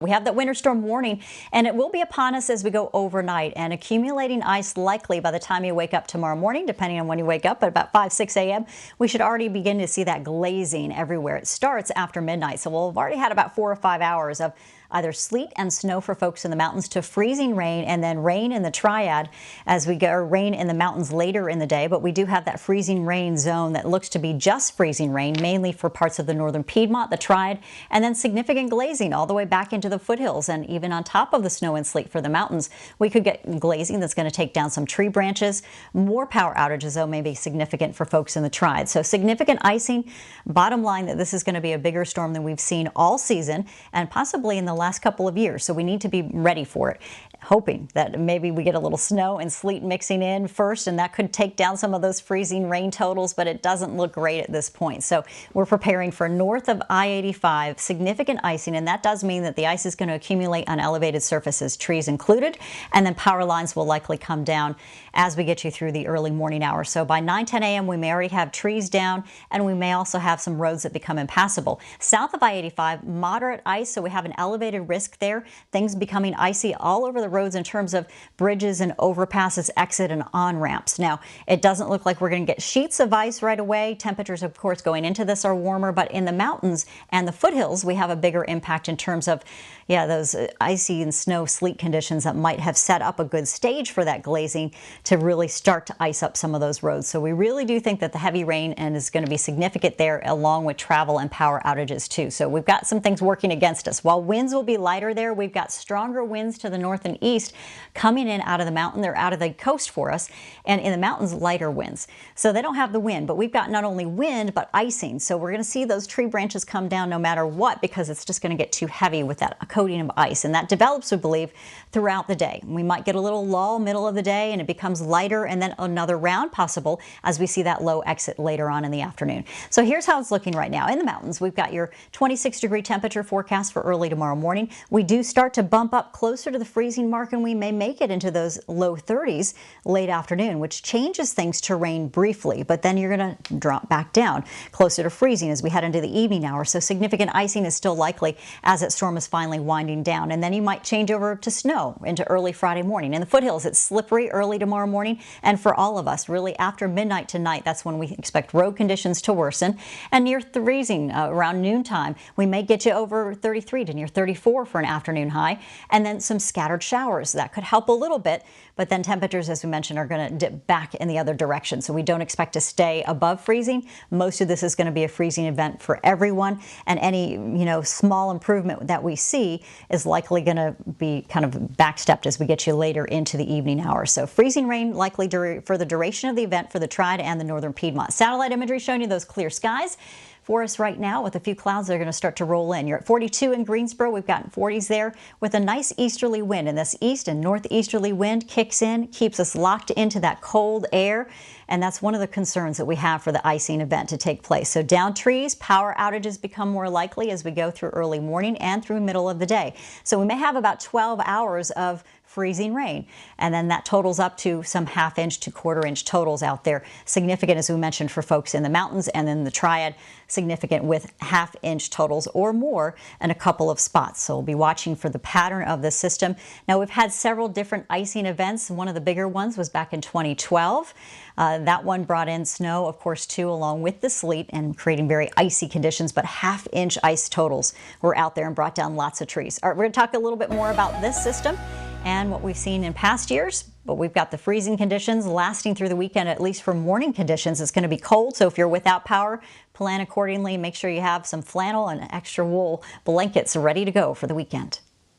We have that winter storm warning, and it will be upon us as we go overnight, and accumulating ice likely by the time you wake up tomorrow morning, depending on when you wake up at about 5-6 a.m. We should already begin to see that glazing everywhere. It starts after midnight, so we'll have already had about 4 or 5 hours of either sleet and snow for folks in the mountains to freezing rain, and then rain in the triad as we go, or rain in the mountains later in the day. But we do have that freezing rain zone that looks to be just freezing rain, mainly for parts of the northern Piedmont, the triad, and then significant glazing all the way back into the foothills and even on top of the snow and sleet for the mountains. We could get glazing that's going to take down some tree branches. More power outages, though, may be significant for folks in the triad. So significant icing. Bottom line that this is going to be a bigger storm than we've seen all season and possibly in the last couple of years. So we need to be ready for it, hoping that maybe we get a little snow and sleet mixing in first, and that could take down some of those freezing rain totals, but it doesn't look great at this point. So we're preparing for north of I-85 significant icing, and that does mean that the ice is going to accumulate on elevated surfaces, trees included, and then power lines will likely come down as we get you through the early morning hours. So by 9-10 a.m. we may already have trees down, and we may also have some roads that become impassable. South of I-85, moderate ice, so we have an elevated risk there. Things becoming icy all over the roads in terms of bridges and overpasses, exit and on ramps. Now, it doesn't look like we're going to get sheets of ice right away. Temperatures, of course, going into this are warmer, but in the mountains and the foothills, we have a bigger impact in terms of, those icy and snow sleet conditions that might have set up a good stage for that glazing to really start to ice up some of those roads. So we really do think that the heavy rain is going to be significant there, along with travel and power outages too. So we've got some things working against us. While winds will be lighter there, we've got stronger winds to the north and east coming in out of the mountain. They're out of the coast for us, and in the mountains, lighter winds. So they don't have the wind, but we've got not only wind, but icing. So we're going to see those tree branches come down no matter what, because it's just going to get too heavy with that coating of ice. And that develops, we believe, throughout the day. We might get a little lull middle of the day, and it becomes lighter, and then another round possible as we see that low exit later on in the afternoon. So here's how it's looking right now. In the mountains, we've got your 26-degree temperature forecast for early tomorrow morning. We do start to bump up closer to the freezing mark, and we may make it into those low 30s late afternoon, which changes things to rain briefly, but then you're going to drop back down closer to freezing as we head into the evening hour. So significant icing is still likely as that storm is finally winding down, and then you might change over to snow into early Friday morning. In the foothills, it's slippery early tomorrow morning, and for all of us, really after midnight tonight, that's when we expect road conditions to worsen, and near freezing around noontime, we may get you over 33 to near 34 for an afternoon high, and then some scattered showers. That could help a little bit, but then temperatures, as we mentioned, are going to dip back in the other direction. So we don't expect to stay above freezing. Most of this is going to be a freezing event for everyone, and any small improvement that we see is likely going to be kind of backstepped as we get you later into the evening hours. So freezing rain likely for the duration of the event for the Triad and the northern Piedmont. Satellite imagery showing you those clear skies for us right now, with a few clouds that are going to start to roll in. You're at 42 in Greensboro. We've got 40s there with a nice easterly wind, and this east and northeasterly wind kicks in, keeps us locked into that cold air, and that's one of the concerns that we have for the icing event to take place. So down trees, power outages become more likely as we go through early morning and through middle of the day. So we may have about 12 hours of freezing rain, and then that totals up to some half-inch to quarter-inch totals out there. Significant, as we mentioned, for folks in the mountains, and then the Triad, significant with half-inch totals or more in a couple of spots. So we'll be watching for the pattern of the system. Now, we've had several different icing events. One of the bigger ones was back in 2012. That one brought in snow, of course, too, along with the sleet, and creating very icy conditions, but half-inch ice totals were out there and brought down lots of trees. All right, we're going to talk a little bit more about this system and what we've seen in past years, but we've got the freezing conditions lasting through the weekend, at least for morning conditions. It's going to be cold, so if you're without power, plan accordingly. Make sure you have some flannel and extra wool blankets ready to go for the weekend.